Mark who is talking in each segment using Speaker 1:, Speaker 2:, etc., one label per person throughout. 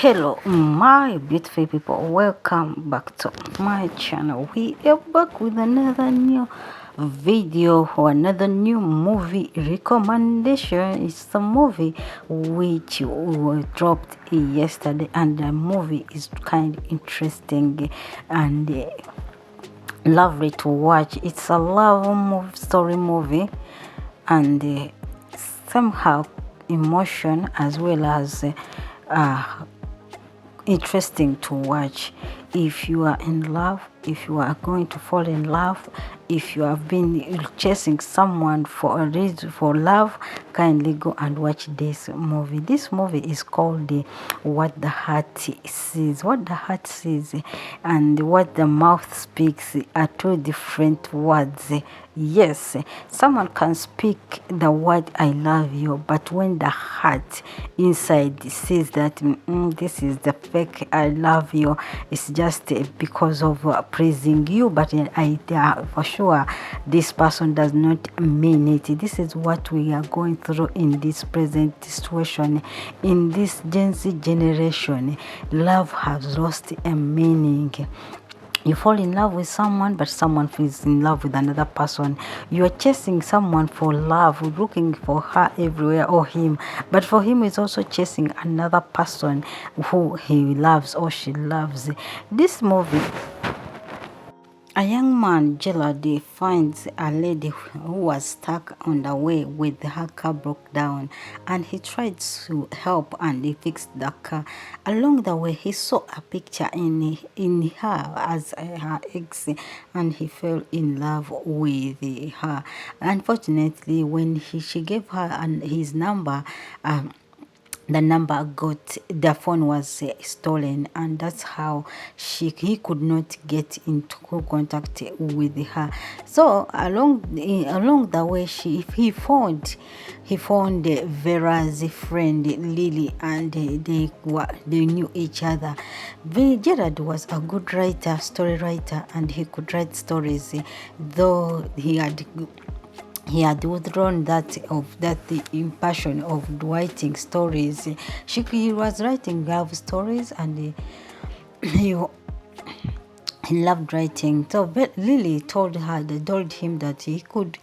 Speaker 1: Hello my beautiful people, welcome back to my channel. We are back with another new video or another new movie recommendation. It's the movie which was dropped yesterday, and the movie is kind of interesting and lovely to watch. It's a love story movie, and somehow emotion as well as interesting to watch. If you are in love, if you are going to fall in love, if you have been chasing someone for a reason, for love, kindly go and watch this movie. This movie is called What the Heart Sees. What the Heart Sees and What the Mouth Speaks are two different words. Yes, someone can speak the word I love you, but when the heart inside says that this is the fake I love you, it's just because of praising you, but for sure this person does not mean it. This is what we are going through in this present situation. In this Gen Z generation, love has lost a meaning. You fall in love with someone, but someone falls in love with another person. You are chasing someone for love, looking for her everywhere, or him, but for him is also chasing another person who he loves or she loves. This movie, a young man, Jelady, finds a lady who was stuck on the way with her car broke down, and he tried to help and he fixed the car. Along the way, he saw a picture in her as her ex, and he fell in love with her. Unfortunately, when she gave her his number, the number got, the phone was stolen, and that's how he could not get into contact with her. So along the way, he found Vera's friend Lily, and they knew each other. Gerard was a good writer, story writer, and he could write stories, though he had withdrawn that passion of writing stories. He was writing love stories, and he loved writing. So Lily told him that he could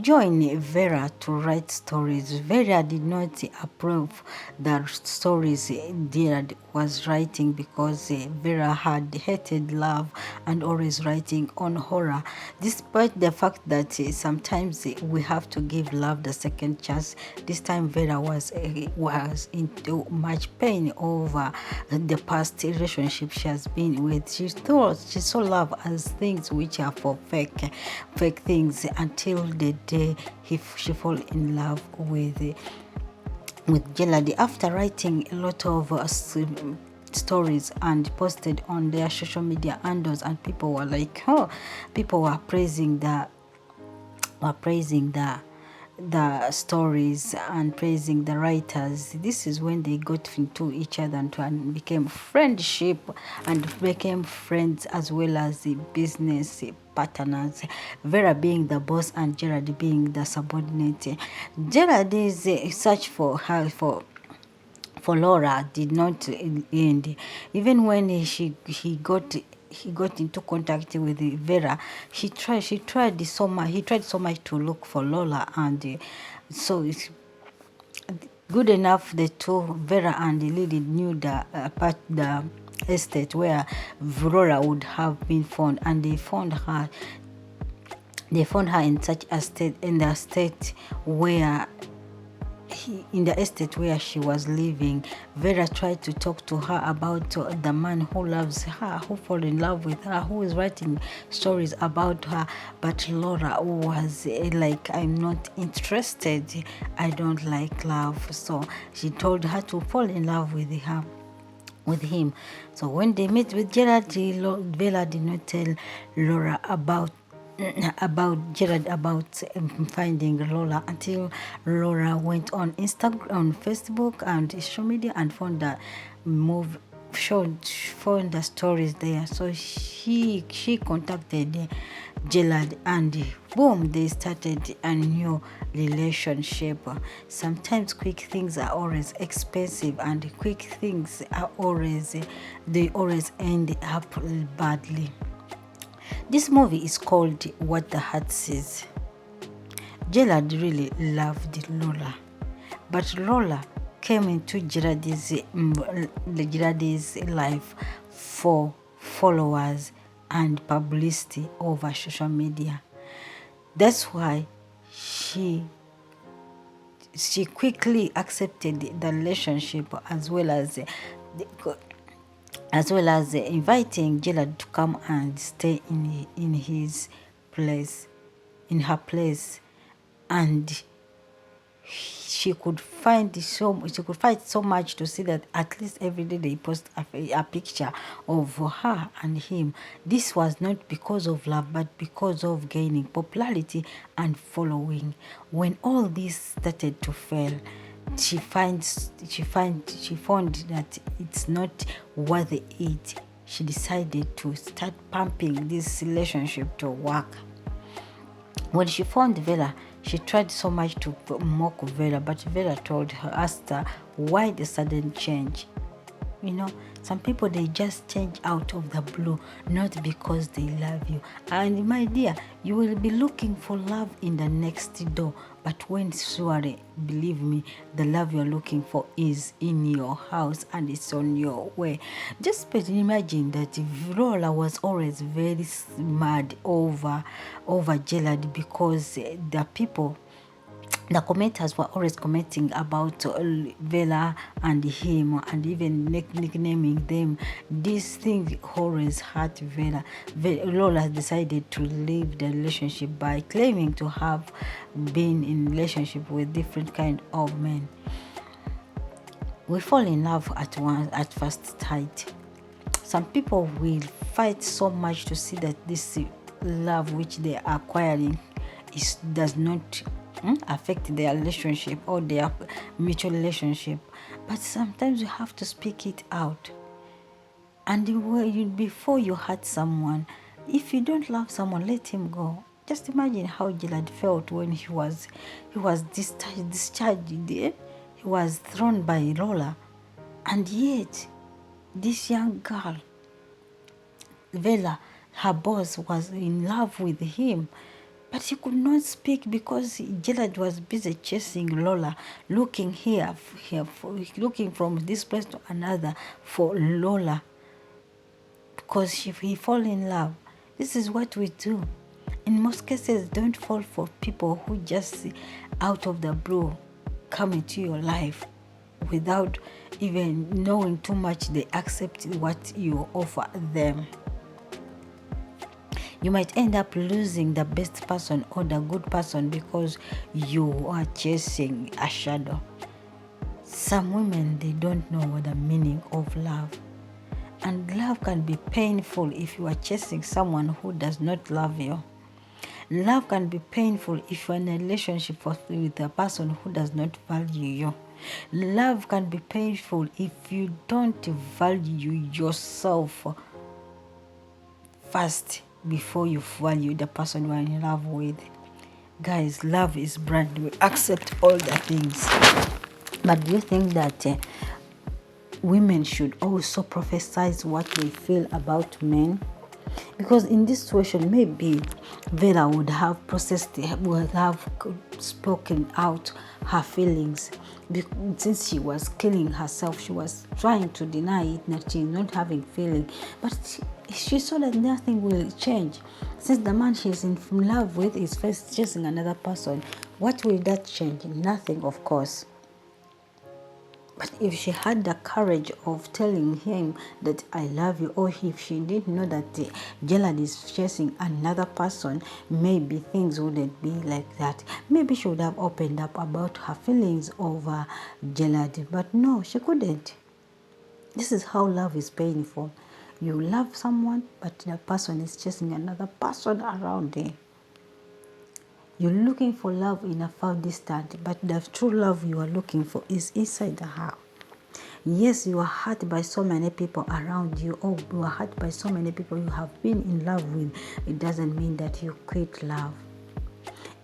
Speaker 1: join Vera to write stories. Vera did not approve the stories Gerard was writing, because Vera had hated love and always writing on horror, despite the fact that sometimes we have to give love the second chance. This time Vera was into much pain over the past relationship she has been with. She thought she saw love as things which are for fake things, until the day she fall in love with Jelady. After writing a lot of stories and posted on their social media handles, and people were like, people were praising the stories and praising the writers. This is when they got into each other and became friendship, and became friends as well as the business partners, Vera being the boss and Gerard being the subordinate. Gerard is search for her for Laura did not end. Even when he got into contact with Vera, he tried so much to look for Lola, and so it's good enough the two, Vera and Lily, knew the estate where Laura would have been found, and they found her in such a state, in the estate where she was living. Vera tried to talk to her about the man who loves her, who fall in love with her, who is writing stories about her, but Laura was like, I'm not interested, I don't like love. So she told her to fall in love with him. So when they met with Gerard, Vera did not tell Laura about Gerard about finding Lola, until Laura went on Instagram, on Facebook and social media, and found the found the stories there. So she contacted Gerald, and boom, they started a new relationship. Sometimes quick things are always expensive, and quick things are always they always end up badly. This movie is called What the Heart Says. Gerald really loved Lola, but Lola came into Gerald's life for followers and publicity over social media. That's why she quickly accepted the relationship, as well as inviting Gerald to come and stay in his place, in her place, and she could find so much to see that at least every day they post a picture of her and him. This was not because of love, but because of gaining popularity and following. When all this started to fail, she found that it's not worth it. She decided to start pumping this relationship to work. When she found Vera, she tried so much to mock Vera, but Vera asked her why the sudden change. Some people, they just change out of the blue, not because they love you. And my dear, you will be looking for love in the next door, but when surely, believe me, the love you're looking for is in your house and it's on your way. Just imagine that Lola was always very mad over Gerald, because the commenters were always commenting about Vela and him, and even nicknaming them. This thing always hurt Vela. Lola decided to leave the relationship by claiming to have been in relationship with different kind of men. We fall in love at first sight. Some people will fight so much to see that this love which they are acquiring does not affect their relationship or their mutual relationship. But sometimes you have to speak it out. And before you hurt someone, if you don't love someone, let him go. Just imagine how Gilad felt when he was discharged. He was thrown by Lola, and yet this young girl, Vela, her boss, was in love with him. But he could not speak because Gilad was busy chasing Lola, looking looking from this place to another for Lola. Because if he fall in love, this is what we do. In most cases, don't fall for people who just out of the blue come into your life without even knowing too much. They accept what you offer them. You might end up losing the best person or the good person because you are chasing a shadow. Some women, they don't know the meaning of love. And love can be painful if you are chasing someone who does not love you. Love can be painful if you're in a relationship with a person who does not value you. Love can be painful if you don't value yourself first before you value the person you are in love with. Guys, love is brand. We accept all the things. But do you think that women should also prophesize what they feel about men? Because in this situation, maybe Vera would have spoken out her feelings. Since she was killing herself, she was trying to deny it, that she's not having feeling. But she saw that nothing will change. Since the man she's in love with is first chasing another person, what will that change? Nothing, of course. But if she had the courage of telling him that I love you, or if she didn't know that Gilad is chasing another person, maybe things wouldn't be like that. Maybe she would have opened up about her feelings over Gilad, but no, she couldn't. This is how love is painful. You love someone, but the person is chasing another person around him. You're looking for love in a far distance, but the true love you are looking for is inside the house. Yes, you are hurt by so many people around you, or you are hurt by so many people you have been in love with. It doesn't mean that you quit love.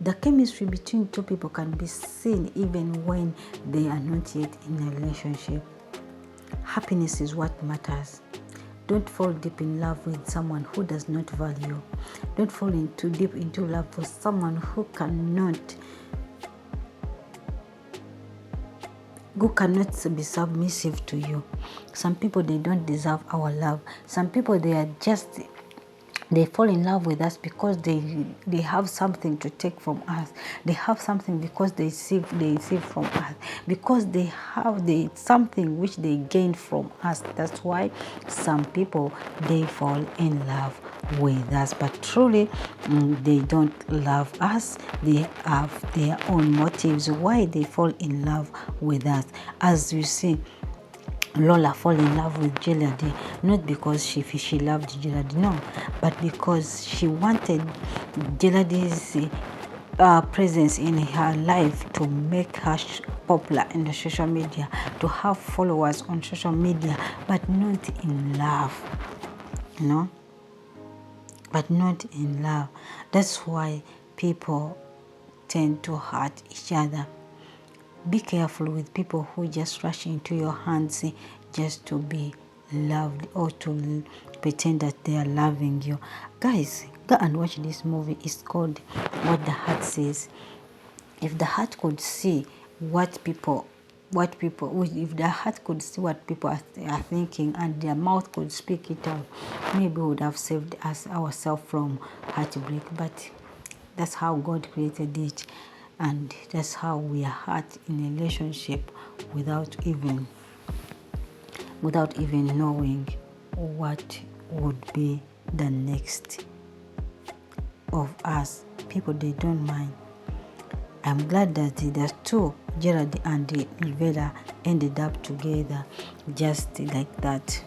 Speaker 1: The chemistry between two people can be seen even when they are not yet in a relationship. Happiness is what matters. Don't fall deep in love with someone who does not value. Don't fall too deep into love for someone who cannot be submissive to you. Some people, they don't deserve our love. Some people, they fall in love with us because they have something to take from us. They have something because they receive from us, because they have something which they gain from us. That's why some people, they fall in love with us, but truly they don't love us. They have their own motives why they fall in love with us. As you see, Lola fall in love with Jelady, not because she loved Jelady, no, but because she wanted Jelady's presence in her life to make her popular in the social media, to have followers on social media, but not in love, but not in love. That's why people tend to hurt each other. Be careful with people who just rush into your hands just to be loved or to pretend that they are loving you. Guys, go and watch this movie. It's called What the Heart Says. If the heart could see if the heart could see what people are thinking, and their mouth could speak it out, maybe we would have saved ourselves from heartbreak. But that's how God created it. And that's how we are hurt in a relationship without even knowing what would be the next of us. People, they don't mind. I'm glad that the two, Gerald and Elvira, ended up together just like that.